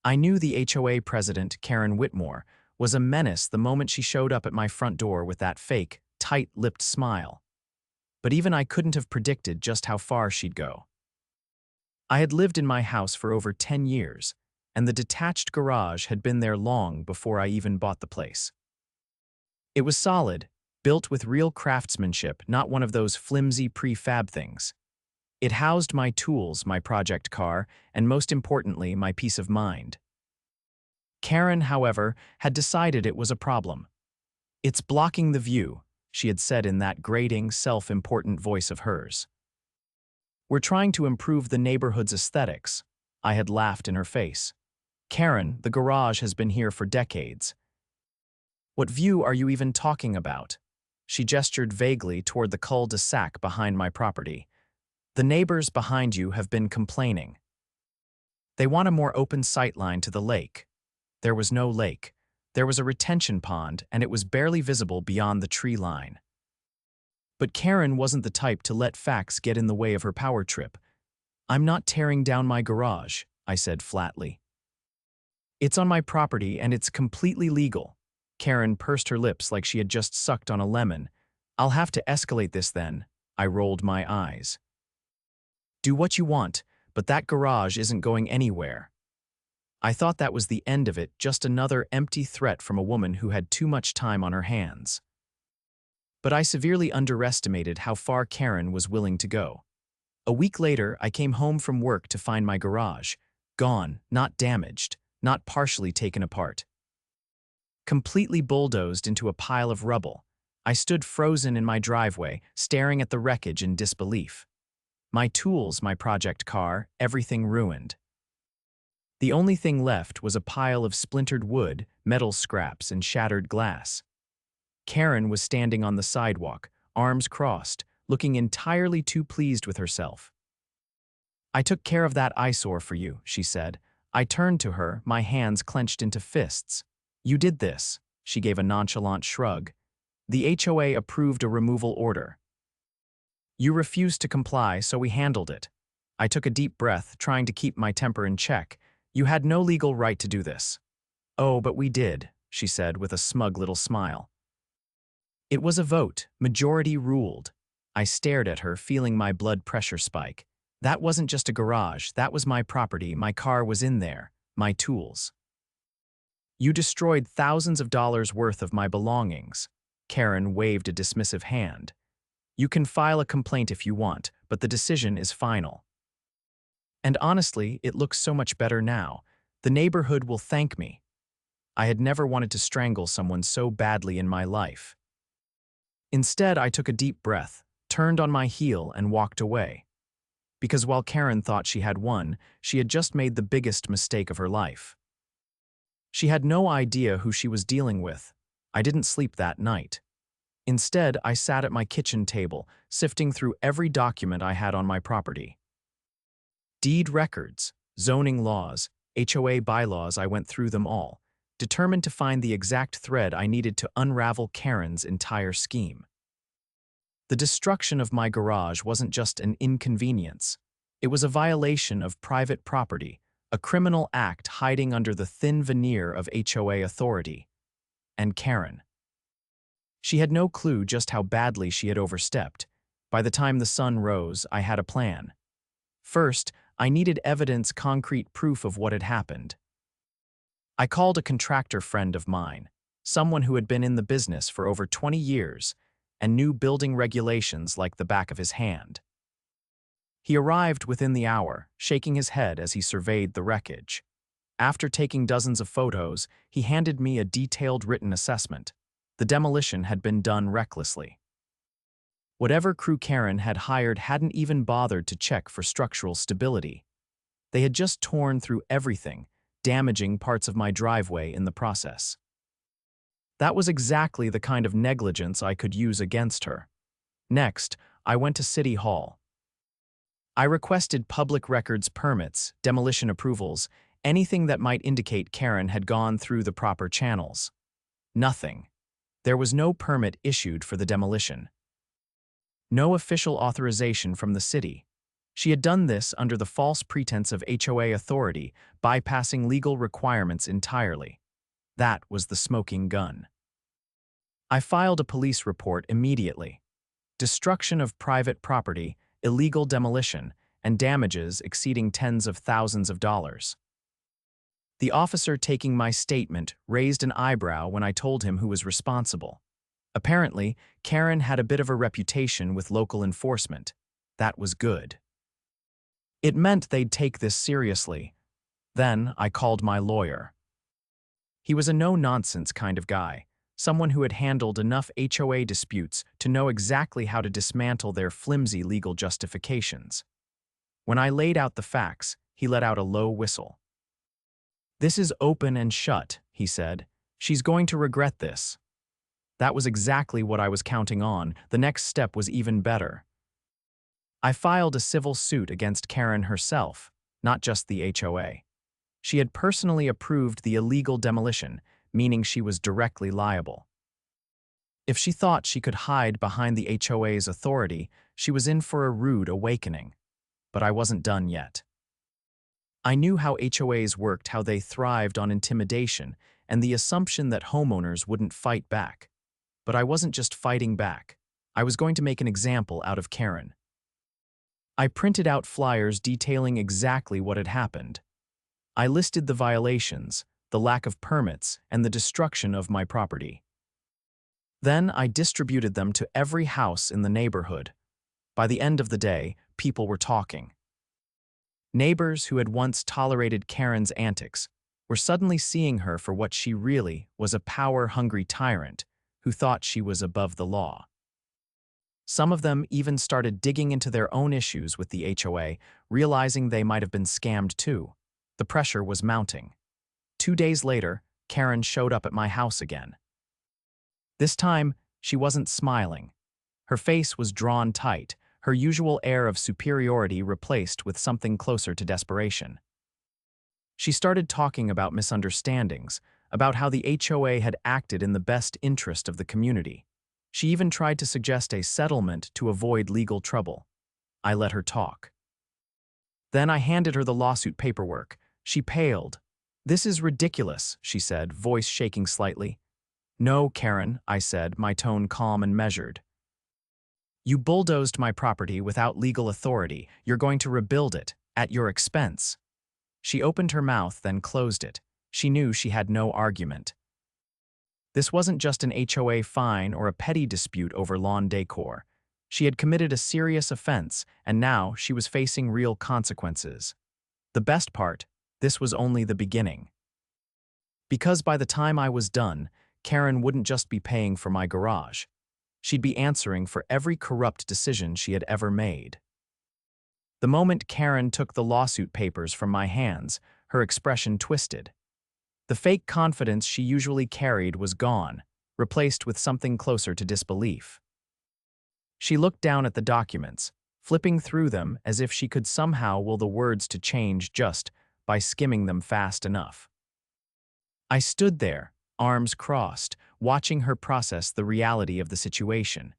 I knew the HOA president, Karen Whitmore, was a menace the moment she showed up at my front door with that fake, tight-lipped smile. But even I couldn't have predicted just how far she'd go. I had lived in my house for over 10 years, and the detached garage had been there long before I even bought the place. It was solid, built with real craftsmanship, not one of those flimsy prefab things. It housed my tools, my project car, and most importantly, my peace of mind. Karen, however, had decided it was a problem. "It's blocking the view," she had said in that grating, self-important voice of hers. "We're trying to improve the neighborhood's aesthetics," I had laughed in her face. "Karen, the garage has been here for decades." "What view are you even talking about?" She gestured vaguely toward the cul-de-sac behind my property. "The neighbors behind you have been complaining. They want a more open sightline to the lake." There was no lake. There was a retention pond, and it was barely visible beyond the tree line. But Karen wasn't the type to let facts get in the way of her power trip. "I'm not tearing down my garage," I said flatly. "It's on my property and it's completely legal." Karen pursed her lips like she had just sucked on a lemon. "I'll have to escalate this then." I rolled my eyes. "Do what you want, but that garage isn't going anywhere." I thought that was the end of it, just another empty threat from a woman who had too much time on her hands. But I severely underestimated how far Karen was willing to go. A week later, I came home from work to find my garage gone, not damaged, not partially taken apart. Completely bulldozed into a pile of rubble. I stood frozen in my driveway, staring at the wreckage in disbelief. My tools, my project car, everything ruined. The only thing left was a pile of splintered wood, metal scraps, and shattered glass. Karen was standing on the sidewalk, arms crossed, looking entirely too pleased with herself. "I took care of that eyesore for you," she said. I turned to her, my hands clenched into fists. "You did this," she gave a nonchalant shrug. "The HOA approved a removal order. You refused to comply, so we handled it." I took a deep breath, trying to keep my temper in check. "You had no legal right to do this." "Oh, but we did," she said with a smug little smile. "It was a vote. Majority ruled." I stared at her, feeling my blood pressure spike. That wasn't just a garage, that was my property, my car was in there, my tools. "You destroyed thousands of dollars worth of my belongings." Karen waved a dismissive hand. "You can file a complaint if you want, but the decision is final. And honestly, it looks so much better now. The neighborhood will thank me." I had never wanted to strangle someone so badly in my life. Instead, I took a deep breath, turned on my heel, and walked away. Because while Karen thought she had won, she had just made the biggest mistake of her life. She had no idea who she was dealing with. I didn't sleep that night. Instead, I sat at my kitchen table, sifting through every document I had on my property. Deed records, zoning laws, HOA bylaws, I went through them all, determined to find the exact thread I needed to unravel Karen's entire scheme. The destruction of my garage wasn't just an inconvenience. It was a violation of private property, a criminal act hiding under the thin veneer of HOA authority. And Karen. She had no clue just how badly she had overstepped. By the time the sun rose, I had a plan. First, I needed evidence, concrete proof of what had happened. I called a contractor friend of mine, someone who had been in the business for over 20 years and knew building regulations like the back of his hand. He arrived within the hour, shaking his head as he surveyed the wreckage. After taking dozens of photos, he handed me a detailed written assessment. The demolition had been done recklessly. Whatever crew Karen had hired hadn't even bothered to check for structural stability. They had just torn through everything, damaging parts of my driveway in the process. That was exactly the kind of negligence I could use against her. Next, I went to City Hall. I requested public records permits, demolition approvals, anything that might indicate Karen had gone through the proper channels. Nothing. There was no permit issued for the demolition. No official authorization from the city. She had done this under the false pretense of HOA authority, bypassing legal requirements entirely. That was the smoking gun. I filed a police report immediately. Destruction of private property, illegal demolition, and damages exceeding tens of thousands of dollars. The officer taking my statement raised an eyebrow when I told him who was responsible. Apparently, Karen had a bit of a reputation with local enforcement. That was good. It meant they'd take this seriously. Then I called my lawyer. He was a no-nonsense kind of guy, someone who had handled enough HOA disputes to know exactly how to dismantle their flimsy legal justifications. When I laid out the facts, he let out a low whistle. "This is open and shut," he said. "She's going to regret this." That was exactly what I was counting on. The next step was even better. I filed a civil suit against Karen herself, not just the HOA. She had personally approved the illegal demolition, meaning she was directly liable. If she thought she could hide behind the HOA's authority, she was in for a rude awakening. But I wasn't done yet. I knew how HOAs worked, how they thrived on intimidation and the assumption that homeowners wouldn't fight back. But I wasn't just fighting back. I was going to make an example out of Karen. I printed out flyers detailing exactly what had happened. I listed the violations, the lack of permits, and the destruction of my property. Then I distributed them to every house in the neighborhood. By the end of the day, people were talking. Neighbors who had once tolerated Karen's antics were suddenly seeing her for what she really was, a power-hungry tyrant who thought she was above the law. Some of them even started digging into their own issues with the HOA, realizing they might have been scammed too. The pressure was mounting. 2 days later, Karen showed up at my house again. This time, she wasn't smiling. Her face was drawn tight, her usual air of superiority replaced with something closer to desperation. She started talking about misunderstandings, about how the HOA had acted in the best interest of the community. She even tried to suggest a settlement to avoid legal trouble. I let her talk. Then I handed her the lawsuit paperwork. She paled. "This is ridiculous," she said, voice shaking slightly. "No, Karen," I said, my tone calm and measured. "You bulldozed my property without legal authority. You're going to rebuild it, at your expense." She opened her mouth, then closed it. She knew she had no argument. This wasn't just an HOA fine or a petty dispute over lawn decor. She had committed a serious offense, and now she was facing real consequences. The best part, this was only the beginning. Because by the time I was done, Karen wouldn't just be paying for my garage. She'd be answering for every corrupt decision she had ever made. The moment Karen took the lawsuit papers from my hands, her expression twisted. The fake confidence she usually carried was gone, replaced with something closer to disbelief. She looked down at the documents, flipping through them as if she could somehow will the words to change just by skimming them fast enough. I stood there, arms crossed, watching her process the reality of the situation.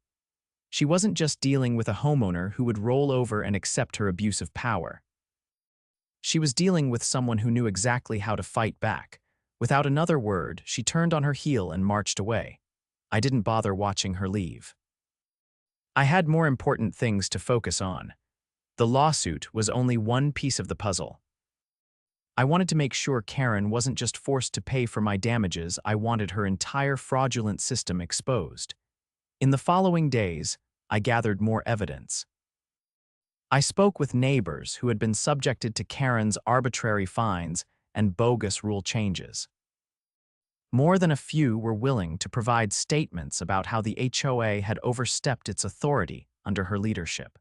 She wasn't just dealing with a homeowner who would roll over and accept her abuse of power. She was dealing with someone who knew exactly how to fight back. Without another word, she turned on her heel and marched away. I didn't bother watching her leave. I had more important things to focus on. The lawsuit was only one piece of the puzzle. I wanted to make sure Karen wasn't just forced to pay for my damages. I wanted her entire fraudulent system exposed. In the following days, I gathered more evidence. I spoke with neighbors who had been subjected to Karen's arbitrary fines and bogus rule changes. More than a few were willing to provide statements about how the HOA had overstepped its authority under her leadership.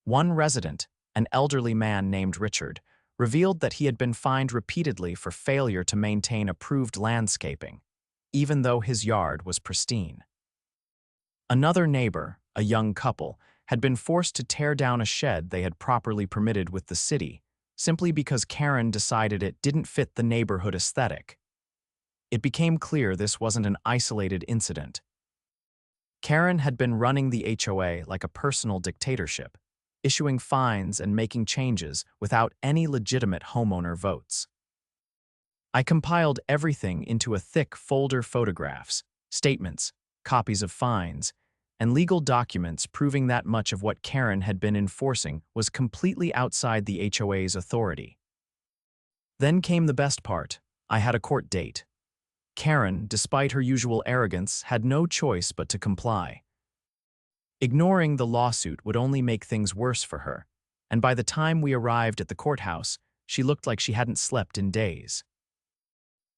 One resident, an elderly man named Richard, revealed that he had been fined repeatedly for failure to maintain approved landscaping, even though his yard was pristine. Another neighbor, a young couple, had been forced to tear down a shed they had properly permitted with the city, simply because Karen decided it didn't fit the neighborhood aesthetic. It became clear this wasn't an isolated incident. Karen had been running the HOA like a personal dictatorship. issuing fines and making changes without any legitimate homeowner votes. I compiled everything into a thick folder: photographs, statements, copies of fines, and legal documents proving that much of what Karen had been enforcing was completely outside the HOA's authority. Then came the best part. I had a court date. Karen, despite her usual arrogance, had no choice but to comply. Ignoring the lawsuit would only make things worse for her, and by the time we arrived at the courthouse, she looked like she hadn't slept in days.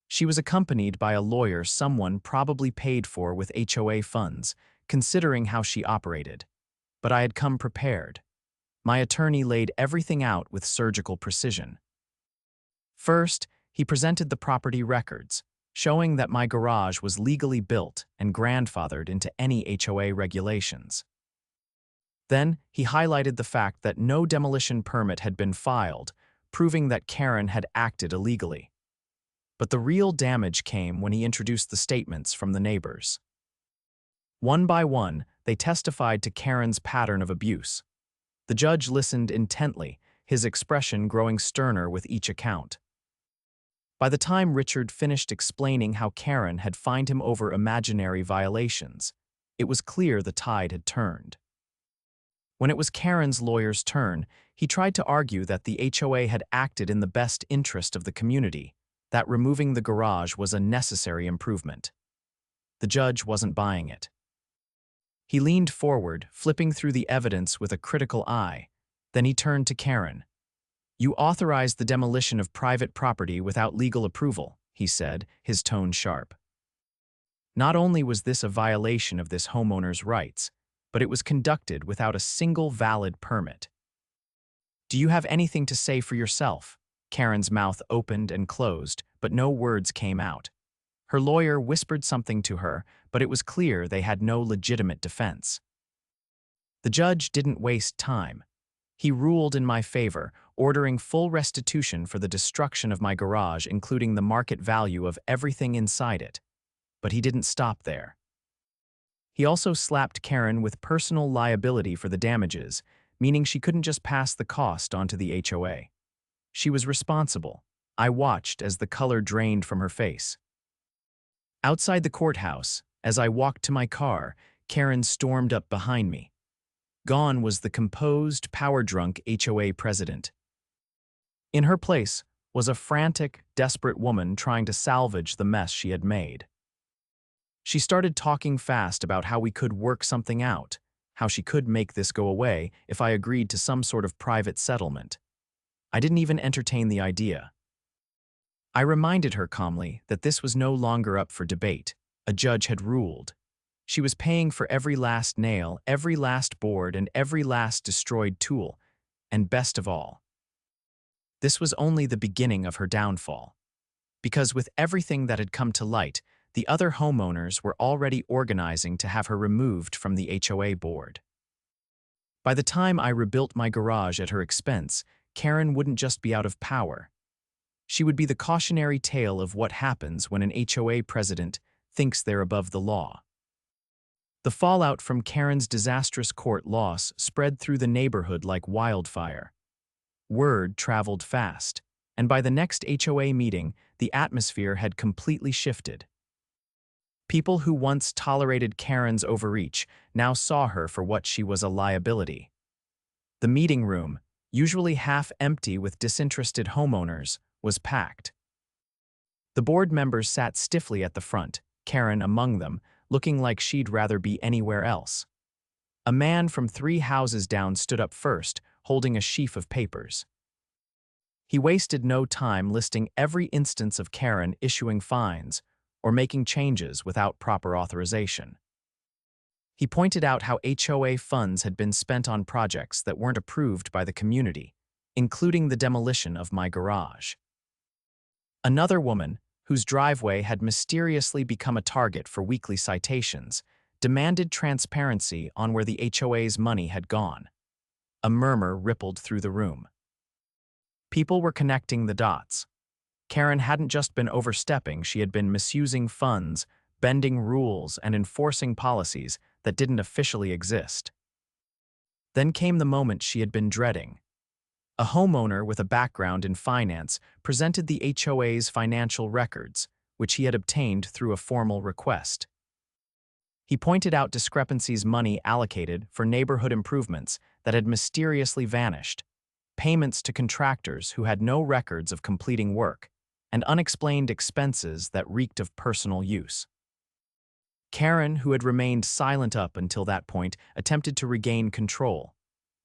She was accompanied by a lawyer someone probably paid for with HOA funds, considering how she operated. But I had come prepared. My attorney laid everything out with surgical precision. First, he presented the property records, showing that my garage was legally built and grandfathered into any HOA regulations. Then, he highlighted the fact that no demolition permit had been filed, proving that Karen had acted illegally. But the real damage came when he introduced the statements from the neighbors. One by one, they testified to Karen's pattern of abuse. The judge listened intently, his expression growing sterner with each account. By the time Richard finished explaining how Karen had fined him over imaginary violations, it was clear the tide had turned. When it was Karen's lawyer's turn, he tried to argue that the HOA had acted in the best interest of the community, that removing the garage was a necessary improvement. The judge wasn't buying it. He leaned forward, flipping through the evidence with a critical eye. Then he turned to Karen. "You authorized the demolition of private property without legal approval," he said, his tone sharp. Not only was this a violation of this homeowner's rights, but it was conducted without a single valid permit. "Do you have anything to say for yourself?" Karen's mouth opened and closed, but no words came out. Her lawyer whispered something to her, but it was clear they had no legitimate defense. The judge didn't waste time. He ruled in my favor, ordering full restitution for the destruction of my garage, including the market value of everything inside it. But he didn't stop there. He also slapped Karen with personal liability for the damages, meaning she couldn't just pass the cost onto the HOA. She was responsible. I watched as the color drained from her face. Outside the courthouse, as I walked to my car, Karen stormed up behind me. Gone was the composed, power-drunk HOA president. In her place was a frantic, desperate woman trying to salvage the mess she had made. She started talking fast about how we could work something out, how she could make this go away if I agreed to some sort of private settlement. I didn't even entertain the idea. I reminded her calmly that this was no longer up for debate. A judge had ruled. She was paying for every last nail, every last board, and every last destroyed tool. And best of all, this was only the beginning of her downfall. Because with everything that had come to light, the other homeowners were already organizing to have her removed from the HOA board. By the time I rebuilt my garage at her expense, Karen wouldn't just be out of power. She would be the cautionary tale of what happens when an HOA president thinks they're above the law. The fallout from Karen's disastrous court loss spread through the neighborhood like wildfire. Word traveled fast, and by the next HOA meeting, the atmosphere had completely shifted. People who once tolerated Karen's overreach now saw her for what she was: a liability. The meeting room, usually half empty with disinterested homeowners, was packed. The board members sat stiffly at the front, Karen among them, looking like she'd rather be anywhere else. A man from 3 houses down stood up first, holding a sheaf of papers. He wasted no time listing every instance of Karen issuing fines or making changes without proper authorization. He pointed out how HOA funds had been spent on projects that weren't approved by the community, including the demolition of my garage. Another woman, whose driveway had mysteriously become a target for weekly citations, demanded transparency on where the HOA's money had gone. A murmur rippled through the room. People were connecting the dots. Karen hadn't just been overstepping, she had been misusing funds, bending rules, and enforcing policies that didn't officially exist. Then came the moment she had been dreading. A homeowner with a background in finance presented the HOA's financial records, which he had obtained through a formal request. He pointed out discrepancies money allocated for neighborhood improvements that had mysteriously vanished, payments to contractors who had no records of completing work, and unexplained expenses that reeked of personal use. Karen, who had remained silent up until that point, attempted to regain control.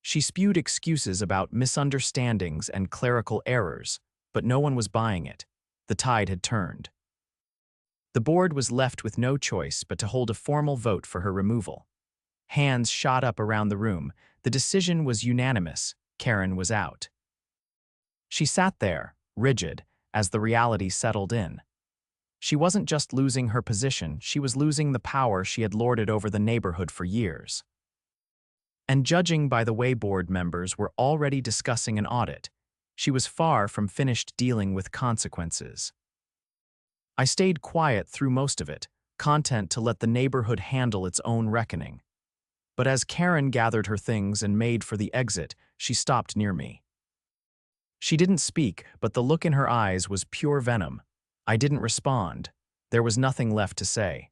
She spewed excuses about misunderstandings and clerical errors, but no one was buying it. The tide had turned. The board was left with no choice but to hold a formal vote for her removal. Hands shot up around the room. The decision was unanimous. Karen was out. She sat there, rigid, as the reality settled in. She wasn't just losing her position, she was losing the power she had lorded over the neighborhood for years. And judging by the way board members were already discussing an audit, she was far from finished dealing with consequences. I stayed quiet through most of it, content to let the neighborhood handle its own reckoning. But as Karen gathered her things and made for the exit, she stopped near me. She didn't speak, but the look in her eyes was pure venom. I didn't respond. There was nothing left to say.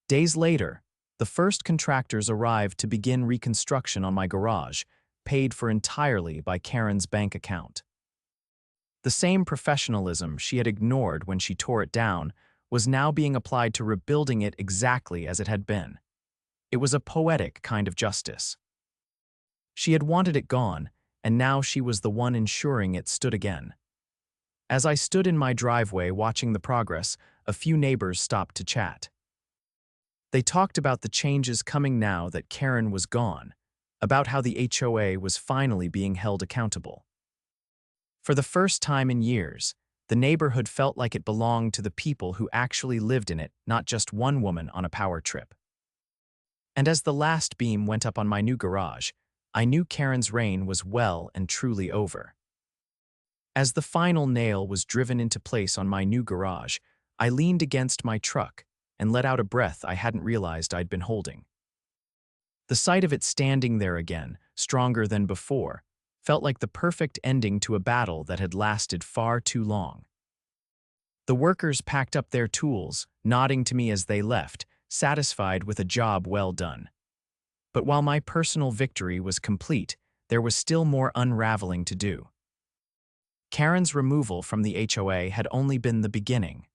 Days later, the first contractors arrived to begin reconstruction on my garage, paid for entirely by Karen's bank account. The same professionalism she had ignored when she tore it down was now being applied to rebuilding it exactly as it had been. It was a poetic kind of justice. She had wanted it gone, and now she was the one ensuring it stood again. As I stood in my driveway watching the progress, a few neighbors stopped to chat. They talked about the changes coming now that Karen was gone, about how the HOA was finally being held accountable. For the first time in years, the neighborhood felt like it belonged to the people who actually lived in it, not just one woman on a power trip. And as the last beam went up on my new garage, I knew Karen's reign was well and truly over. As the final nail was driven into place on my new garage, I leaned against my truck and let out a breath I hadn't realized I'd been holding. The sight of it standing there again, stronger than before, felt like the perfect ending to a battle that had lasted far too long. The workers packed up their tools, nodding to me as they left, satisfied with a job well done. But while my personal victory was complete, there was still more unraveling to do. Karen's removal from the HOA had only been the beginning.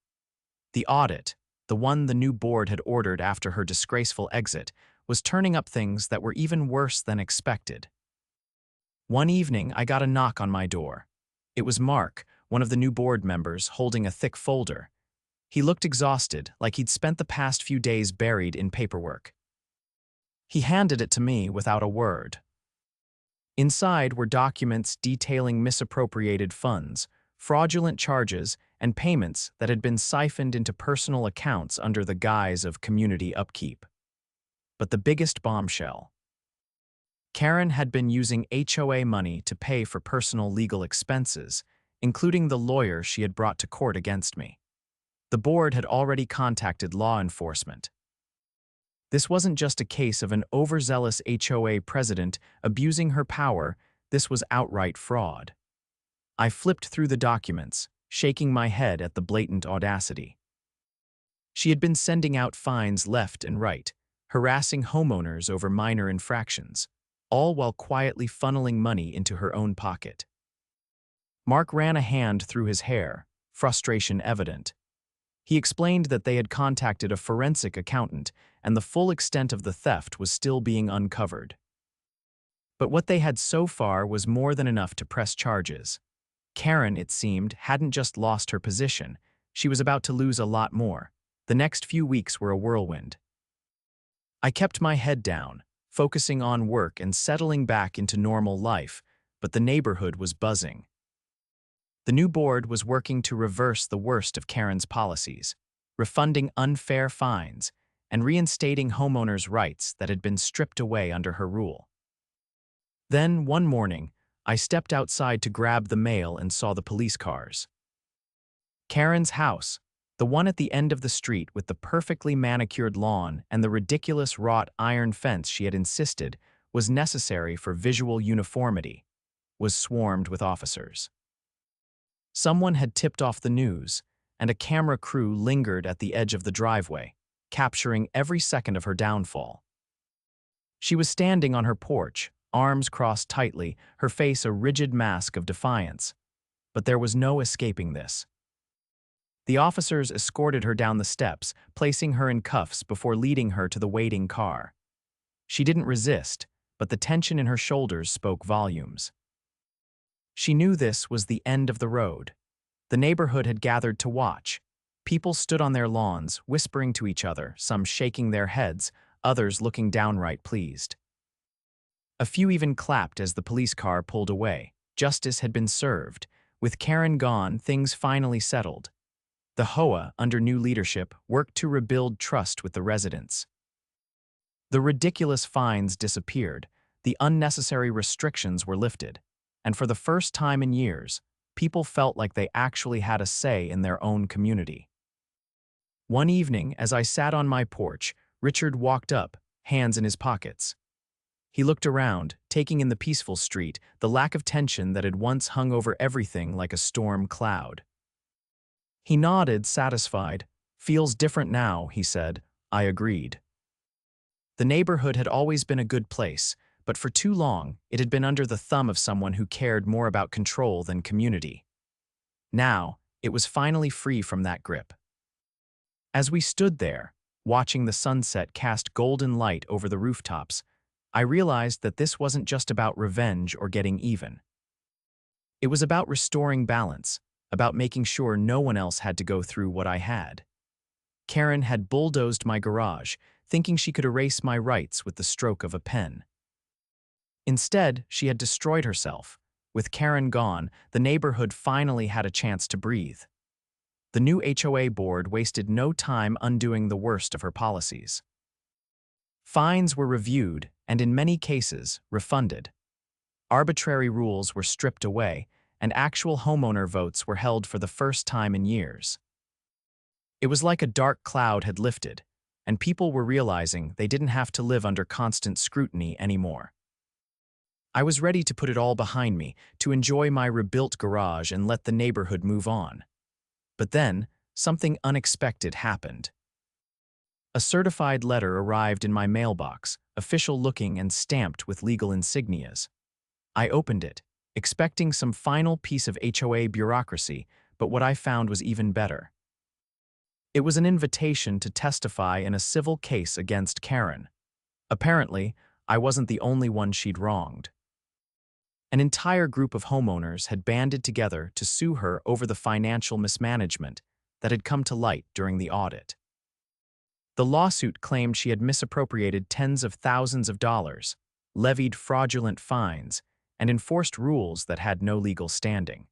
The audit, the one the new board had ordered after her disgraceful exit, was turning up things that were even worse than expected. One evening, I got a knock on my door. It was Mark, one of the new board members, holding a thick folder. He looked exhausted, like he'd spent the past few days buried in paperwork. He handed it to me without a word. Inside were documents detailing misappropriated funds, fraudulent charges, and payments that had been siphoned into personal accounts under the guise of community upkeep. But the biggest bombshell: Karen had been using HOA money to pay for personal legal expenses, including the lawyer she had brought to court against me. The board had already contacted law enforcement. This wasn't just a case of an overzealous HOA president abusing her power, this was outright fraud. I flipped through the documents, shaking my head at the blatant audacity. She had been sending out fines left and right, harassing homeowners over minor infractions, all while quietly funneling money into her own pocket. Mark ran a hand through his hair, frustration evident. He explained that they had contacted a forensic accountant and the full extent of the theft was still being uncovered. But what they had so far was more than enough to press charges. Karen, it seemed, hadn't just lost her position, she was about to lose a lot more. The next few weeks were a whirlwind. I kept my head down, focusing on work and settling back into normal life, but the neighborhood was buzzing. The new board was working to reverse the worst of Karen's policies, refunding unfair fines, and reinstating homeowners' rights that had been stripped away under her rule. Then, one morning, I stepped outside to grab the mail and saw the police cars. Karen's house, the one at the end of the street with the perfectly manicured lawn and the ridiculous wrought iron fence she had insisted, was necessary for visual uniformity, was swarmed with officers. Someone had tipped off the news, and a camera crew lingered at the edge of the driveway, capturing every second of her downfall. She was standing on her porch, arms crossed tightly, her face a rigid mask of defiance. But there was no escaping this. The officers escorted her down the steps, placing her in cuffs before leading her to the waiting car. She didn't resist, but the tension in her shoulders spoke volumes. She knew this was the end of the road. The neighborhood had gathered to watch. People stood on their lawns, whispering to each other, some shaking their heads, others looking downright pleased. A few even clapped as the police car pulled away. Justice had been served. With Karen gone, things finally settled. The HOA, under new leadership, worked to rebuild trust with the residents. The ridiculous fines disappeared, the unnecessary restrictions were lifted, and for the first time in years, people felt like they actually had a say in their own community. One evening, as I sat on my porch, Richard walked up, hands in his pockets. He looked around, taking in the peaceful street, the lack of tension that had once hung over everything like a storm cloud. He nodded, satisfied. "Feels different now," he said. I agreed. The neighborhood had always been a good place, but for too long, it had been under the thumb of someone who cared more about control than community. Now, it was finally free from that grip. As we stood there, watching the sunset cast golden light over the rooftops, I realized that this wasn't just about revenge or getting even. It was about restoring balance, about making sure no one else had to go through what I had. Karen had bulldozed my garage, thinking she could erase my rights with the stroke of a pen. Instead, she had destroyed herself. With Karen gone, the neighborhood finally had a chance to breathe. The new HOA board wasted no time undoing the worst of her policies. Fines were reviewed, and in many cases, refunded. Arbitrary rules were stripped away, and actual homeowner votes were held for the first time in years. It was like a dark cloud had lifted, and people were realizing they didn't have to live under constant scrutiny anymore. I was ready to put it all behind me, to enjoy my rebuilt garage and let the neighborhood move on. But then, something unexpected happened. A certified letter arrived in my mailbox, official-looking and stamped with legal insignias. I opened it, expecting some final piece of HOA bureaucracy, but what I found was even better. It was an invitation to testify in a civil case against Karen. Apparently, I wasn't the only one she'd wronged. An entire group of homeowners had banded together to sue her over the financial mismanagement that had come to light during the audit. The lawsuit claimed she had misappropriated tens of thousands of dollars, levied fraudulent fines, and enforced rules that had no legal standing.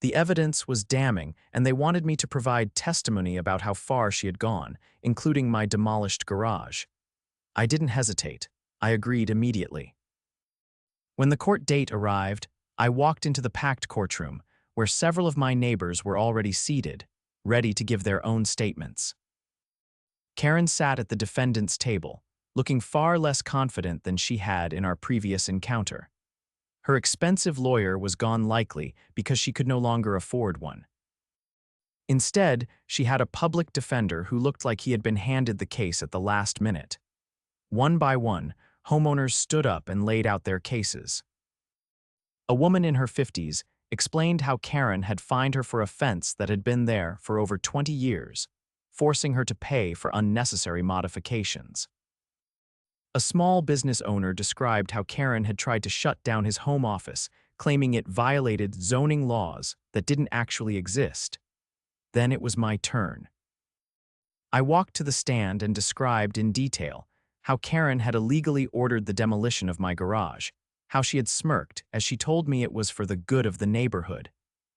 The evidence was damning, and they wanted me to provide testimony about how far she had gone, including my demolished garage. I didn't hesitate. I agreed immediately. When the court date arrived, I walked into the packed courtroom, where several of my neighbors were already seated, ready to give their own statements. Karen sat at the defendant's table, looking far less confident than she had in our previous encounter. Her expensive lawyer was gone likely because she could no longer afford one. Instead, she had a public defender who looked like he had been handed the case at the last minute. One by one, homeowners stood up and laid out their cases. A woman in her 50s explained how Karen had fined her for a fence that had been there for over 20 years, forcing her to pay for unnecessary modifications. A small business owner described how Karen had tried to shut down his home office, claiming it violated zoning laws that didn't actually exist. Then it was my turn. I walked to the stand and described in detail how Karen had illegally ordered the demolition of my garage, how she had smirked as she told me it was for the good of the neighborhood,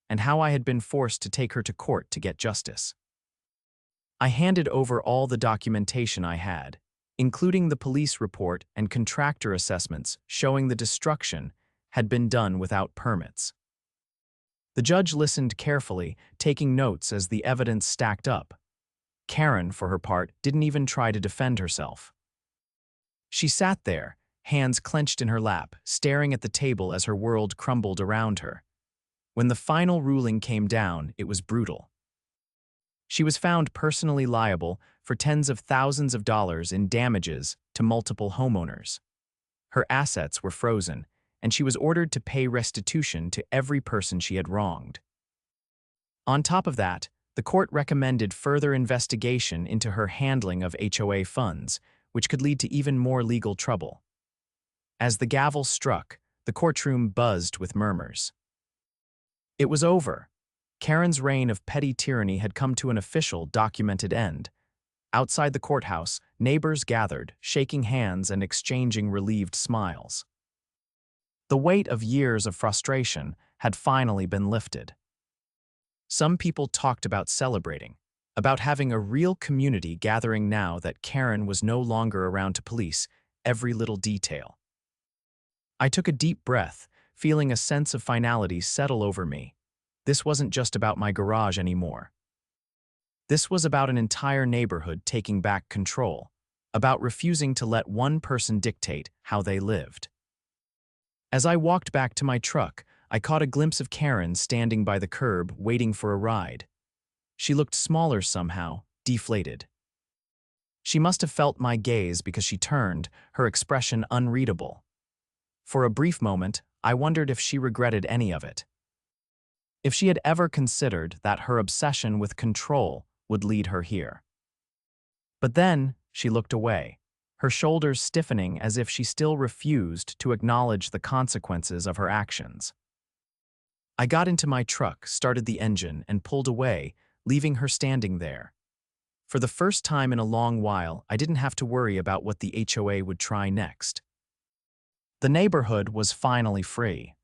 and how I had been forced to take her to court to get justice. I handed over all the documentation I had, including the police report and contractor assessments showing the destruction had been done without permits. The judge listened carefully, taking notes as the evidence stacked up. Karen, for her part, didn't even try to defend herself. She sat there, hands clenched in her lap, staring at the table as her world crumbled around her. When the final ruling came down, it was brutal. She was found personally liable for tens of thousands of dollars in damages to multiple homeowners. Her assets were frozen, and she was ordered to pay restitution to every person she had wronged. On top of that, the court recommended further investigation into her handling of HOA funds, which could lead to even more legal trouble. As the gavel struck, the courtroom buzzed with murmurs. It was over. Karen's reign of petty tyranny had come to an official, documented end. Outside the courthouse, neighbors gathered, shaking hands and exchanging relieved smiles. The weight of years of frustration had finally been lifted. Some people talked about celebrating, about having a real community gathering now that Karen was no longer around to police every little detail. I took a deep breath, feeling a sense of finality settle over me. This wasn't just about my garage anymore. This was about an entire neighborhood taking back control, about refusing to let one person dictate how they lived. As I walked back to my truck, I caught a glimpse of Karen standing by the curb, waiting for a ride. She looked smaller somehow, deflated. She must have felt my gaze because she turned, her expression unreadable. For a brief moment, I wondered if she regretted any of it. If she had ever considered that her obsession with control would lead her here. But then, she looked away, her shoulders stiffening as if she still refused to acknowledge the consequences of her actions. I got into my truck, started the engine, and pulled away, leaving her standing there. For the first time in a long while, I didn't have to worry about what the HOA would try next. The neighborhood was finally free.